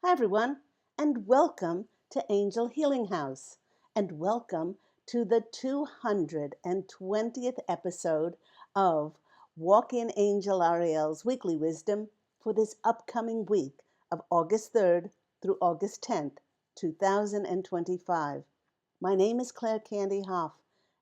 Hi, everyone, and welcome to Angel Healing House, and welcome to the 220th episode of Walk In Angel Ariel's Weekly Wisdom for this upcoming week of August 3rd through August 10th, 2025. My name is Claire Candy Hoff,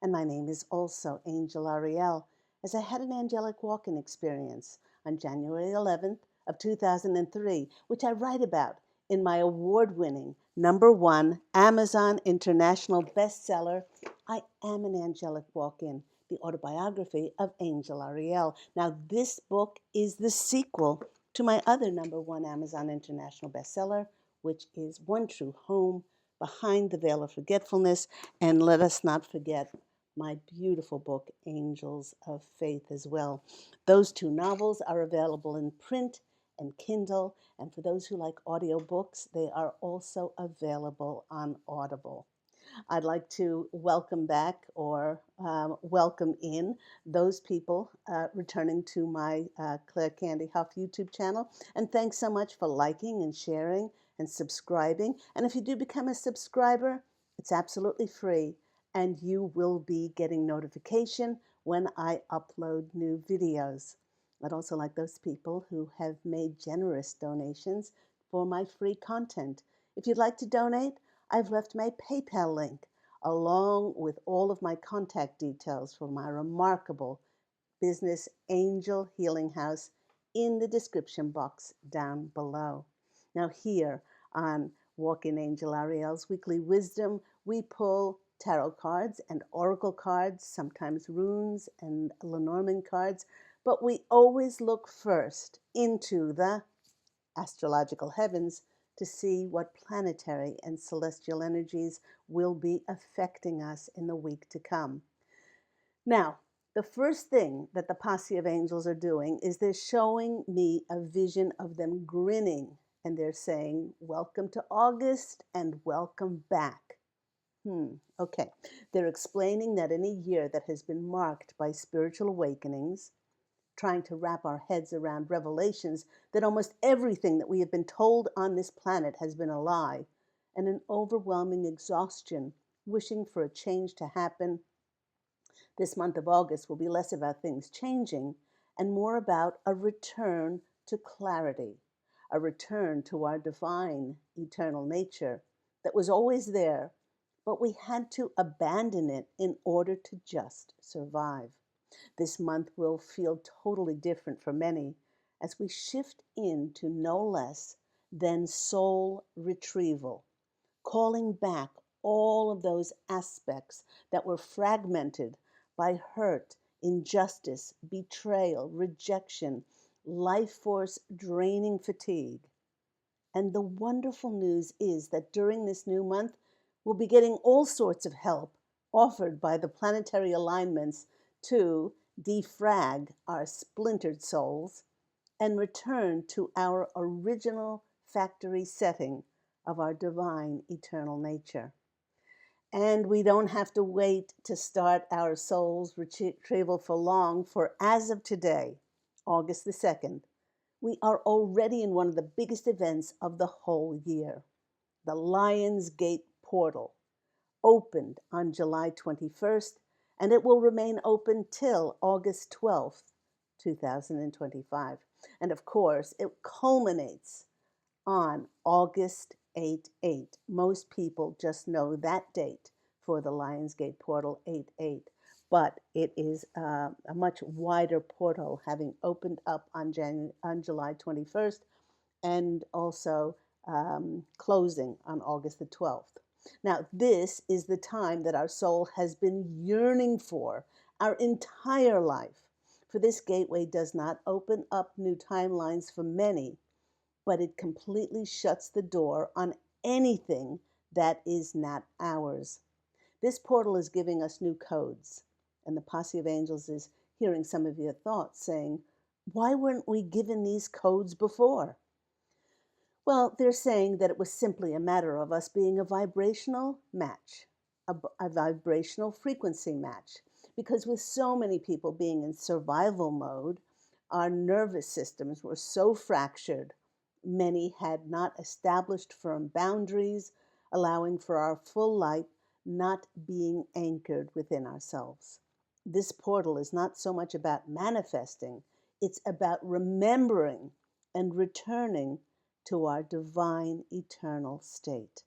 and my name is also Angel Ariel, as I had an angelic walk-in experience on January 11th of 2003, which I write about in my award-winning #1 Amazon International bestseller, I Am an Angelic Walk-In, the autobiography of Angel Ariel. Now, this book is the sequel to my other #1 Amazon International bestseller, which is One True Home, Behind the Veil of Forgetfulness, and let us not forget my beautiful book, Angels of Faith, as well. Those two novels are available in print and Kindle, and for those who like audiobooks, they are also available on Audible. I'd like to welcome back or welcome in those people returning to my Claire Candy Huff YouTube channel. And thanks so much for liking and sharing and subscribing. And if you do become a subscriber, it's absolutely free, and you will be getting notification when I upload new videos. I'd also like those people who have made generous donations for my free content. If you'd like to donate, I've left my PayPal link along with all of my contact details for my remarkable business Angel Healing House in the description box down below. Now, here on Walk-in Angel Ariel's Weekly Wisdom, we pull tarot cards and oracle cards, sometimes runes and Lenormand cards, but we always look first into the astrological heavens to see what planetary and celestial energies will be affecting us in the week to come. Now, the first thing that the posse of angels are doing is they're showing me a vision of them grinning, and they're saying, "Welcome to August and welcome back." Okay. They're explaining that in a year that has been marked by spiritual awakenings, trying to wrap our heads around revelations that almost everything that we have been told on this planet has been a lie, and an overwhelming exhaustion wishing for a change to happen. This month of August will be less about things changing and more about a return to clarity, a return to our divine, eternal nature that was always there, but we had to abandon it in order to just survive. This month will feel totally different for many as we shift into no less than soul retrieval, calling back all of those aspects that were fragmented by hurt, injustice, betrayal, rejection, life force draining fatigue. And the wonderful news is that during this new month, we'll be getting all sorts of help offered by the planetary alignments to defrag our splintered souls and return to our original factory setting of our divine eternal nature. And we don't have to wait to start our soul's retrieval for long, for as of today, August the 2nd, we are already in one of the biggest events of the whole year. The Lion's Gate portal opened on July 21st, and it will remain open till August 12th, 2025. And of course, it culminates on August 8/8. Most people just know that date for the Lionsgate portal 8/8, but it is a much wider portal, having opened up on July 21st and also closing on August the 12th. Now, this is the time that our soul has been yearning for our entire life. For this gateway does not open up new timelines for many, but it completely shuts the door on anything that is not ours. This portal is giving us new codes, and the posse of angels is hearing some of your thoughts saying, why weren't we given these codes before? Well, they're saying that it was simply a matter of us being a vibrational match, a vibrational frequency match. Because with so many people being in survival mode, our nervous systems were so fractured, Many had not established firm boundaries, allowing for our full light not being anchored within ourselves. This portal is not so much about manifesting, it's about remembering and returning to our divine eternal state.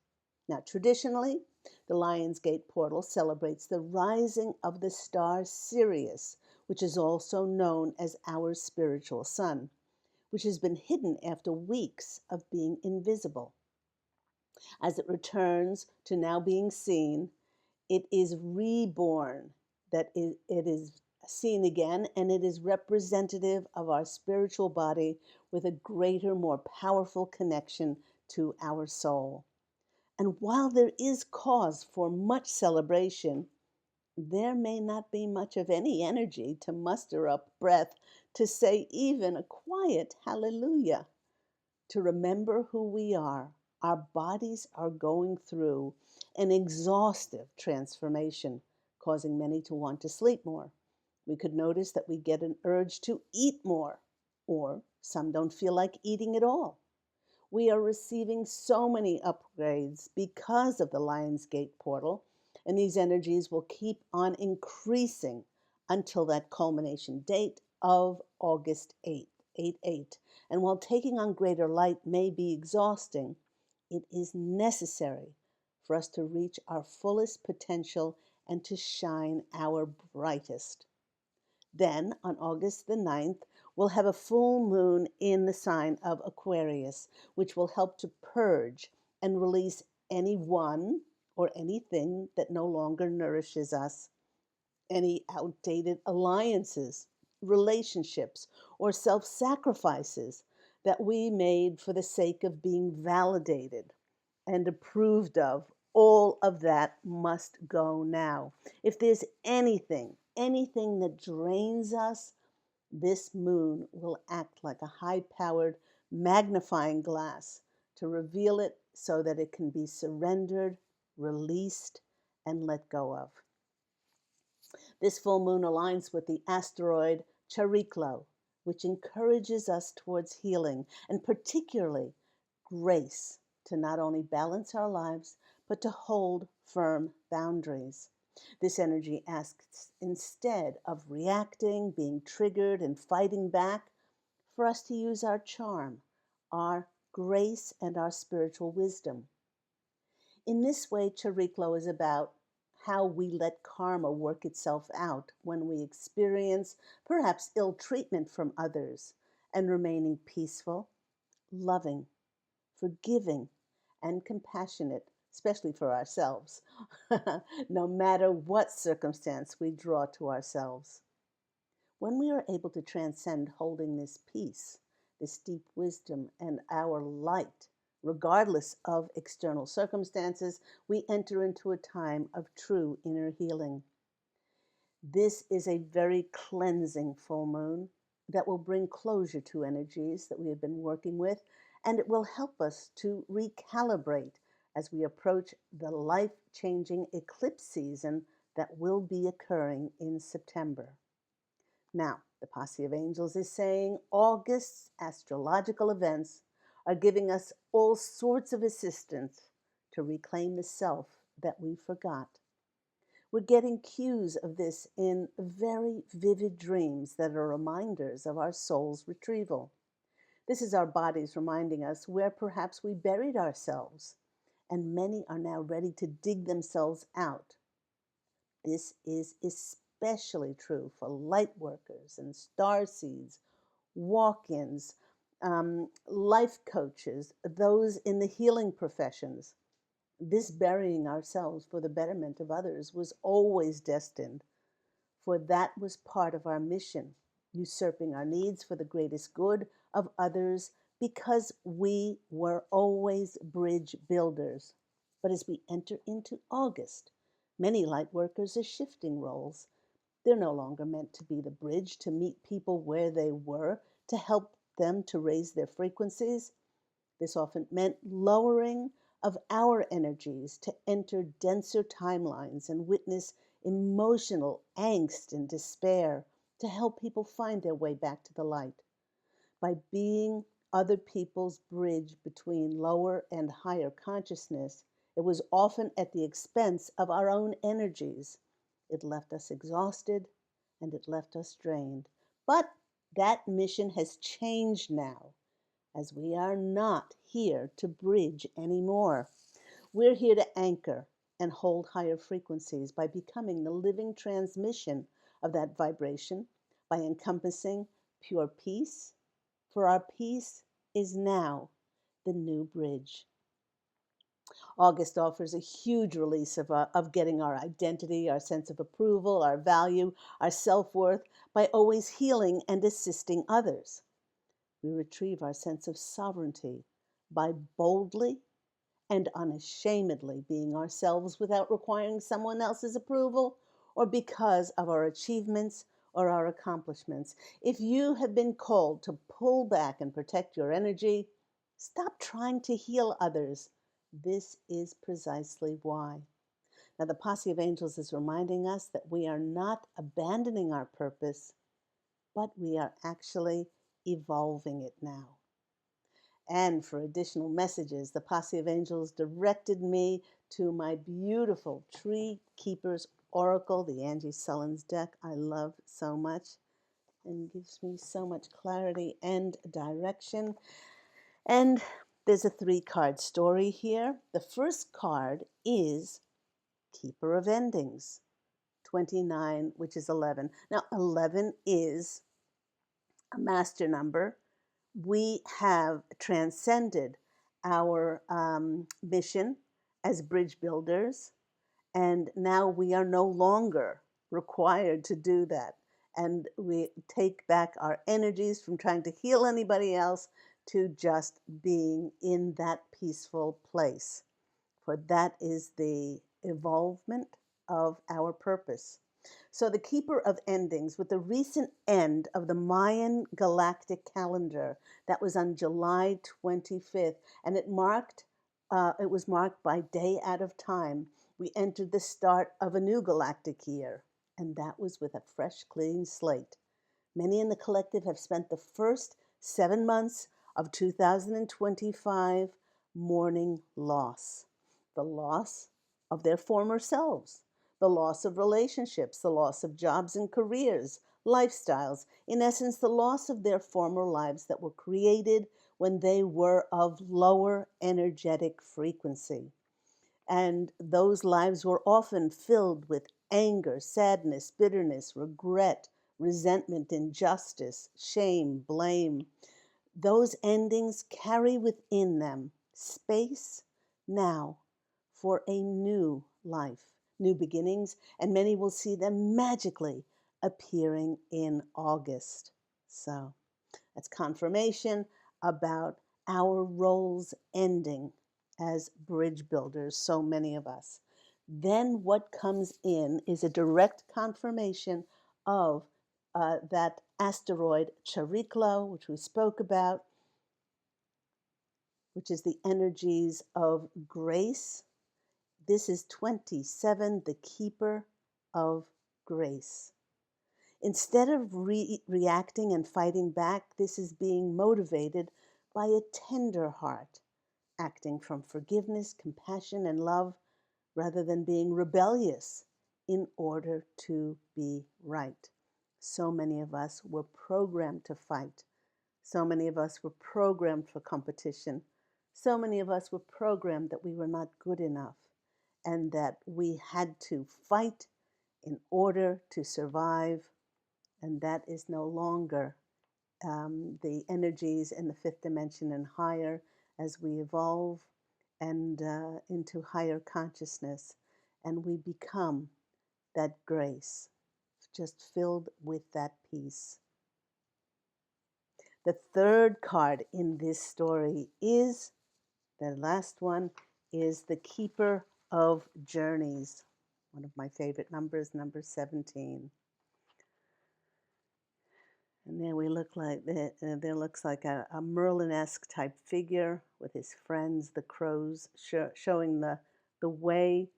Now, traditionally, the Lion's Gate portal celebrates the rising of the star Sirius, which is also known as our spiritual sun, which has been hidden after weeks of being invisible. As it returns to now being seen, it is reborn, that it is seen again, and it is representative of our spiritual body with a greater, more powerful connection to our soul. And while there is cause for much celebration, there may not be much of any energy to muster up breath to say even a quiet hallelujah. To remember who we are, our bodies are going through an exhaustive transformation, causing many to want to sleep more. We could notice that we get an urge to eat more, or some don't feel like eating at all. We are receiving so many upgrades because of the Lionsgate portal, and these energies will keep on increasing until that culmination date of August 8th, 8/8. And while taking on greater light may be exhausting, it is necessary for us to reach our fullest potential and to shine our brightest. Then, on August the 9th, we'll have a full moon in the sign of Aquarius, which will help to purge and release anyone or anything that no longer nourishes us, any outdated alliances, relationships, or self sacrifices that we made for the sake of being validated and approved of. All of that must go now. If there's anything that drains us, this moon will act like a high powered magnifying glass to reveal it so that it can be surrendered, released, and let go of. This full moon aligns with the asteroid Chariklo, which encourages us towards healing and particularly grace to not only balance our lives, but to hold firm boundaries. This energy asks, instead of reacting, being triggered, and fighting back, for us to use our charm, our grace, and our spiritual wisdom. In this way, Chariklo is about how we let karma work itself out when we experience perhaps ill treatment from others and remaining peaceful, loving, forgiving, and compassionate, especially for ourselves, no matter what circumstance we draw to ourselves. When we are able to transcend holding this peace, this deep wisdom, and our light, regardless of external circumstances, we enter into a time of true inner healing. This is a very cleansing full moon that will bring closure to energies that we have been working with, and it will help us to recalibrate as we approach the life-changing eclipse season that will be occurring in September. Now, the Posse of Angels is saying August's astrological events are giving us all sorts of assistance to reclaim the self that we forgot. We're getting cues of this in very vivid dreams that are reminders of our soul's retrieval. This is our bodies reminding us where perhaps we buried ourselves, and many are now ready to dig themselves out. This is especially true for light workers and star seeds, walk-ins, life coaches, those in the healing professions. This burying ourselves for the betterment of others was always destined, for that was part of our mission, usurping our needs for the greatest good of others because we were always bridge builders. But as we enter into August, many light workers are shifting roles. They're no longer meant to be the bridge to meet people where they were, to help them to raise their frequencies. This often meant lowering of our energies to enter denser timelines and witness emotional angst and despair to help people find their way back to the light. By being other people's bridge between lower and higher consciousness, it was often at the expense of our own energies. It left us exhausted and it left us drained. But that mission has changed now, as we are not here to bridge anymore. We're here to anchor and hold higher frequencies by becoming the living transmission of that vibration, by encompassing pure peace, for our peace is now the new bridge. August offers a huge release of getting our identity, our sense of approval, our value, our self-worth by always healing and assisting others. We retrieve our sense of sovereignty by boldly and unashamedly being ourselves without requiring someone else's approval or because of our achievements or our accomplishments. If you have been called to pull back and protect your energy, stop trying to heal others. This is precisely why. Now, the Posse of Angels is reminding us that we are not abandoning our purpose, but we are actually evolving it now. And for additional messages, the Posse of Angels directed me to my beautiful Tree Keepers Oracle, the Angie Sullins deck I love so much and gives me so much clarity and direction. And there's a 3-card story here. The first card is Keeper of Endings, 29, which is 11. Now, 11 is a master number. We have transcended our mission as bridge builders, and now we are no longer required to do that. And we take back our energies from trying to heal anybody else to just being in that peaceful place. For that is the evolvement of our purpose. So, the Keeper of Endings, with the recent end of the Mayan galactic calendar that was on July 25th, and it was marked by day out of time. We entered the start of a new galactic year, and that was with a fresh, clean slate. Many in the collective have spent the first 7 months of 2025 mourning loss. The loss of their former selves, the loss of relationships, the loss of jobs and careers, lifestyles, in essence, the loss of their former lives that were created when they were of lower energetic frequency. And those lives were often filled with anger, sadness, bitterness, regret, resentment, injustice, shame, blame. Those endings carry within them space now for a new life, new beginnings, and many will see them magically appearing in August. So that's confirmation about our roles ending as bridge builders, so many of us. Then what comes in is a direct confirmation of that asteroid Chariklo, which we spoke about, which is the energies of grace. This is 27, the Keeper of Grace. Instead of reacting and fighting back, this is being motivated by a tender heart, acting from forgiveness, compassion, and love, rather than being rebellious in order to be right. So many of us were programmed to fight. So many of us were programmed for competition. So many of us were programmed that we were not good enough and that we had to fight in order to survive. And that is no longer the energies in the 5th dimension and higher as we evolve and into higher consciousness. And we become that grace, just filled with that peace. The third card in this story is, the last one, is the Keeper of Journeys. One of my favorite numbers, number 17. And there we look like, there looks like a Merlin-esque type figure with his friends, the crows, showing the way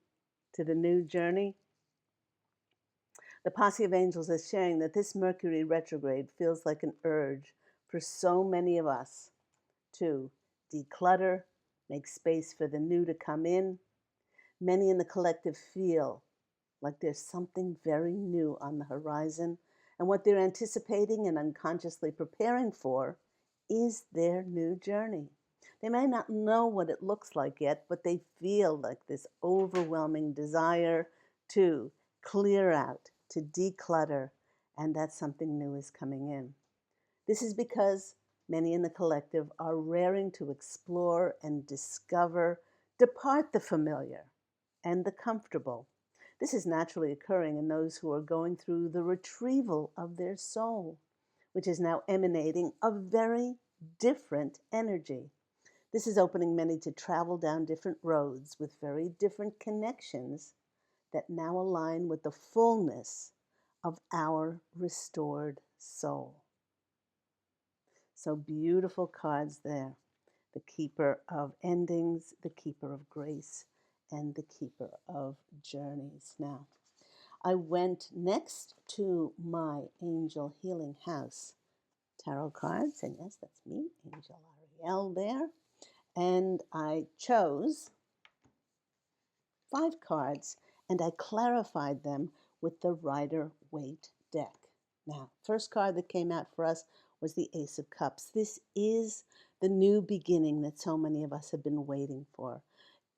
to the new journey. The Posse of Angels is sharing that this Mercury retrograde feels like an urge for so many of us 2, declutter, make space for the new to come in. Many in the collective feel like there's something very new on the horizon, and what they're anticipating and unconsciously preparing for is their new journey. They may not know what it looks like yet, but they feel like this overwhelming desire to clear out, to declutter, and that something new is coming in. This is because many in the collective are raring to explore and discover, depart the familiar and the comfortable. This is naturally occurring in those who are going through the retrieval of their soul, which is now emanating a very different energy. This is opening many to travel down different roads with very different connections that now align with the fullness of our restored soul. So beautiful cards there. The Keeper of Endings, the Keeper of Grace, and the Keeper of Journeys. Now, I went next to my Angel Healing House tarot cards, and yes, that's me, Angel Ariel there. And I chose 5 cards, and I clarified them with the Rider-Waite deck. Now, first card that came out for us was the Ace of Cups. This is the new beginning that so many of us have been waiting for.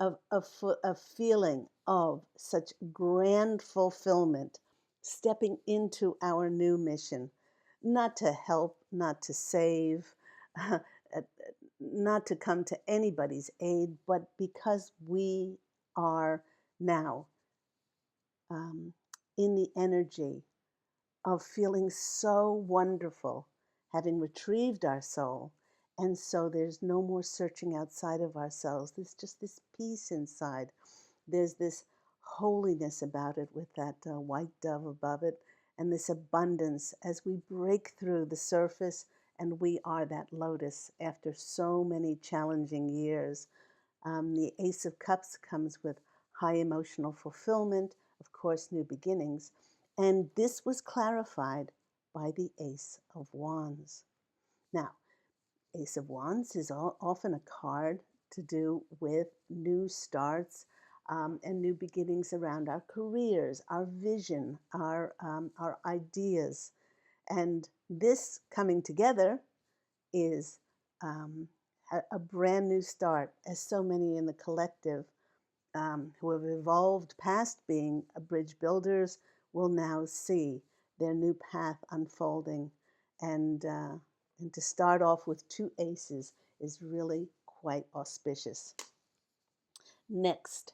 A feeling of such grand fulfillment, stepping into our new mission, not to help, not to save, not to come to anybody's aid, but because we are now in the energy of feeling so wonderful, having retrieved our soul. And so there's no more searching outside of ourselves. There's just this peace inside. There's this holiness about it with that white dove above it, and this abundance as we break through the surface, and we are that lotus after so many challenging years. The Ace of Cups comes with high emotional fulfillment, of course, new beginnings. And this was clarified by the Ace of Wands. Now, Ace of Wands is often a card to do with new starts and new beginnings around our careers, our vision, our ideas. And this coming together is a brand new start, as so many in the collective who have evolved past being bridge builders will now see their new path unfolding. And to start off with 2 aces is really quite auspicious. Next,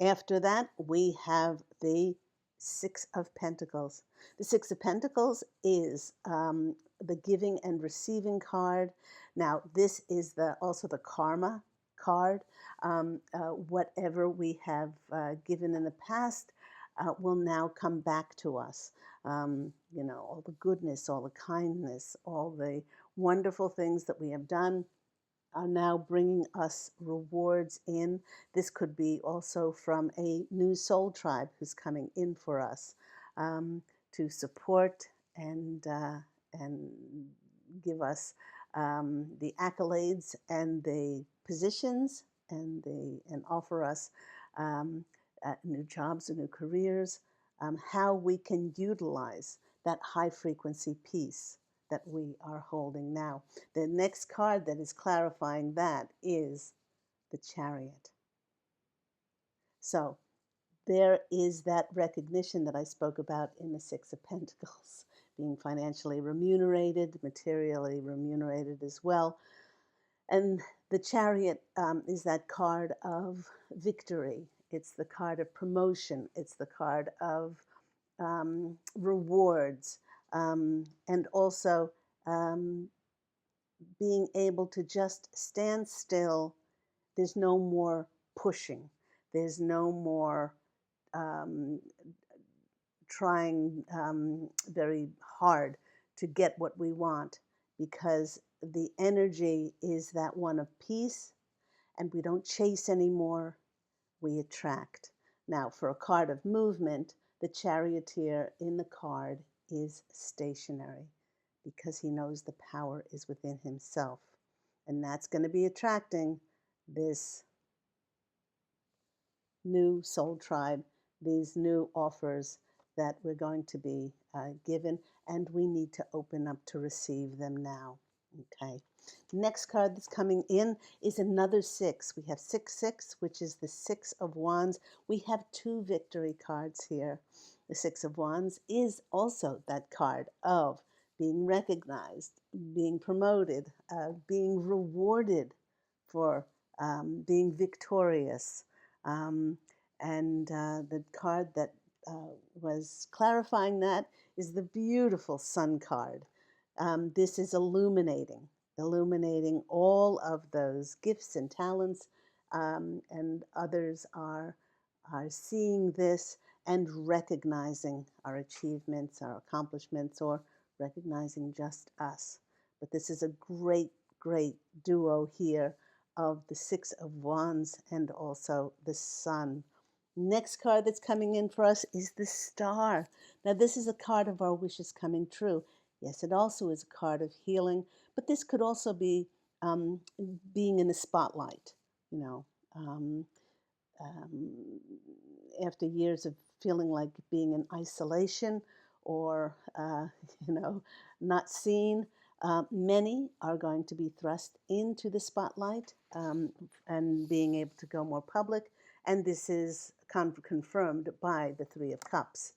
after that, we have the 6 of Pentacles. The 6 of Pentacles is the giving and receiving card. Now, this is also the karma card. Whatever we have given in the past will now come back to us. All the goodness, all the kindness, all the wonderful things that we have done are now bringing us rewards in. This could be also from a new soul tribe who's coming in for us to support and give us the accolades and the positions and offer us new jobs and new careers, how we can utilize that high frequency peace that we are holding now. The next card that is clarifying that is the Chariot. So there is that recognition that I spoke about in the 6 of Pentacles, being financially remunerated, materially remunerated as well. And the Chariot is that card of victory. It's the card of promotion. It's the card of rewards. And also being able to just stand still. There's no more pushing. There's no more trying very hard to get what we want, because the energy is that one of peace, and we don't chase anymore, we attract. Now, for a card of movement, the charioteer in the card is stationary because he knows the power is within himself. And that's going to be attracting this new soul tribe, these new offers that we're going to be given, and we need to open up to receive them now. Okay. Next card that's coming in is another six. We have 6, which is the Six of Wands. We have two victory cards here. The Six of Wands is also that card of being recognized, being promoted, being rewarded for being victorious. Um, and the card that was clarifying that is the beautiful Sun card. This is illuminating all of those gifts and talents, and others are seeing this and recognizing our achievements, our accomplishments, or recognizing just us. But this is a great, great duo here of the Six of Wands and also the Sun. Next card that's coming in for us is the Star. Now, this is a card of our wishes coming true. Yes, it also is a card of healing, but this could also be um, being in the spotlight, you know, um, um, after years of feeling like being in isolation or, you know, not seen. Many are going to be thrust into the spotlight and being able to go more public. And this is confirmed by the Three of Cups.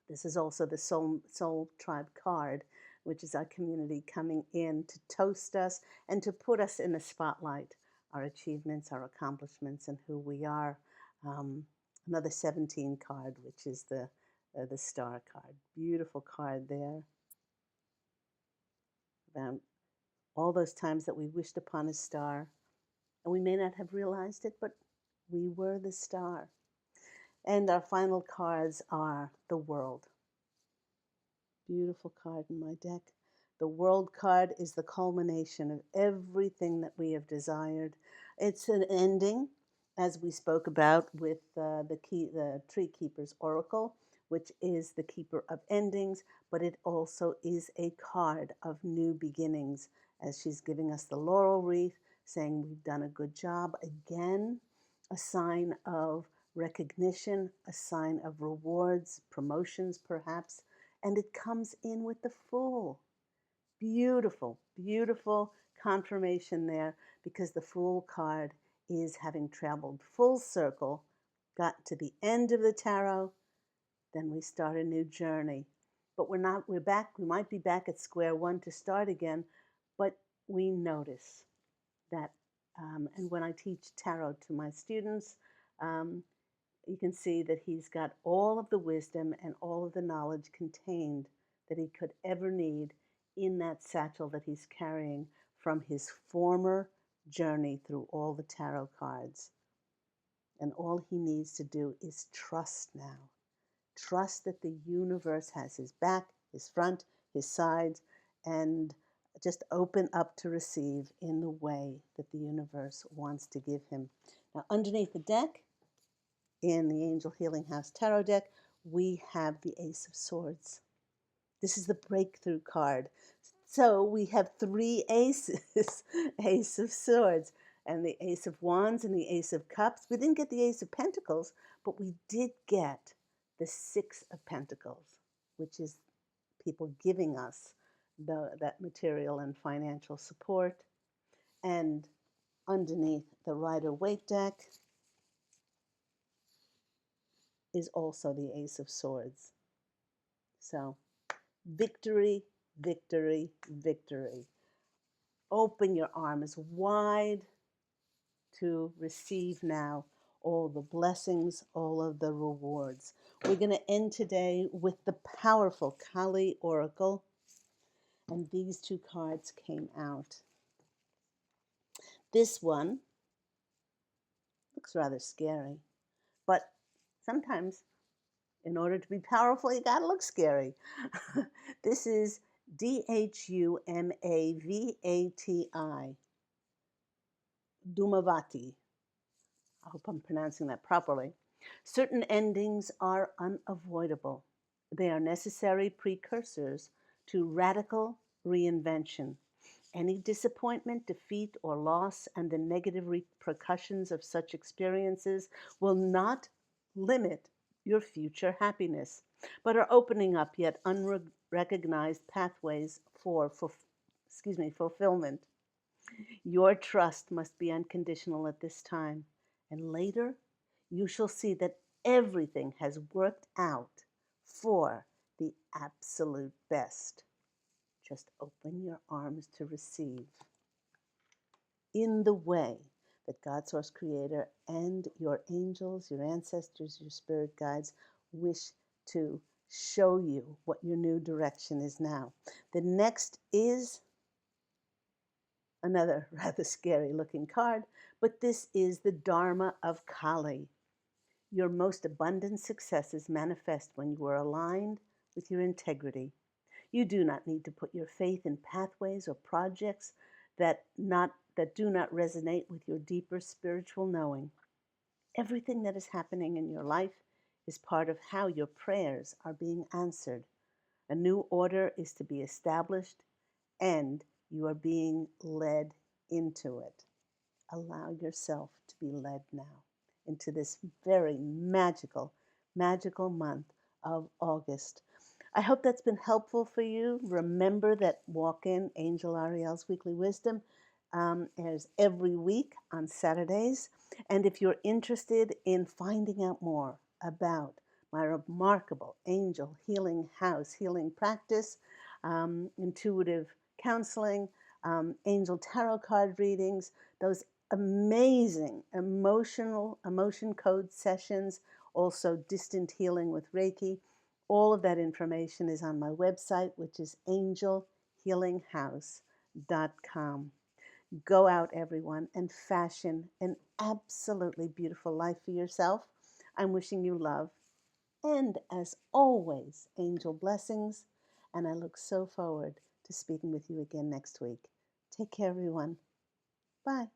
This is also the Soul Tribe card, which is our community coming in to toast us and to put us in the spotlight, our achievements, our accomplishments, and who we are. Another 17 card, which is the Star card. Beautiful card there. All those times that we wished upon a star, and we may not have realized it, but we were the star. And our final cards are the World. Beautiful card in my deck. The World card is the culmination of everything that we have desired. It's an ending, as we spoke about with the Tree Keeper's Oracle, which is the keeper of endings, but it also is a card of new beginnings, as she's giving us the laurel wreath, saying we've done a good job. Again, a sign of recognition, a sign of rewards, promotions perhaps, and it comes in with the Fool. Beautiful, beautiful confirmation there, because the Fool card is having traveled full circle, got to the end of the tarot, then we start a new journey. But we're back, we might be back at square one to start again, but we notice that, and when I teach tarot to my students, um, you can see that he's got all of the wisdom and all of the knowledge contained that he could ever need in that satchel that he's carrying from his former journey through all the tarot cards. And all he needs to do is trust now. Trust that the universe has his back, his front, his sides, and just open up to receive in the way that the universe wants to give him. Now, underneath the deck, in the Angel Healing House Tarot deck, we have the Ace of Swords. This is the breakthrough card. So we have three aces, Ace of Swords, and the Ace of Wands, and the Ace of Cups. We didn't get the Ace of Pentacles, but we did get the Six of Pentacles, which is people giving us that material and financial support. And underneath the Rider-Waite deck is also the Ace of Swords. So victory, victory, victory. Open your arms wide to receive now all the blessings, all of the rewards. We're going to end today with the powerful Kali Oracle, and these two cards came out. This one looks rather scary, but sometimes in order to be powerful, you got to look scary. This is Dhumavati, Dhumavati. I hope I'm pronouncing that properly. Certain endings are unavoidable. They are necessary precursors to radical reinvention. Any disappointment, defeat, or loss and the negative repercussions of such experiences will not limit your future happiness, but are opening up yet unrecognized pathways for fulfillment. Your trust must be unconditional at this time, and later you shall see that everything has worked out for the absolute best. Just open your arms to receive in the way that God, Source Creator, and your angels, your ancestors, your spirit guides wish to show you what your new direction is now. The next is another rather scary looking card, but this is the Dharma of Kali. Your most abundant successes manifest when you are aligned with your integrity. You do not need to put your faith in pathways or projects that do not resonate with your deeper spiritual knowing. Everything that is happening in your life is part of how your prayers are being answered. A new order is to be established, and you are being led into it. Allow yourself to be led now into this very magical month of August. I hope that's been helpful for you. Remember that Walk In Angel Ariel's Weekly Wisdom airs every week on Saturdays. And if you're interested in finding out more about my remarkable angel healing house healing practice, intuitive counseling, angel tarot card readings, those amazing emotion code sessions, also distant healing with Reiki. All of that information is on my website, which is angelhealinghouse.com. Go out, everyone, and fashion an absolutely beautiful life for yourself. I'm wishing you love and, as always, angel blessings. And I look so forward to speaking with you again next week. Take care, everyone. Bye.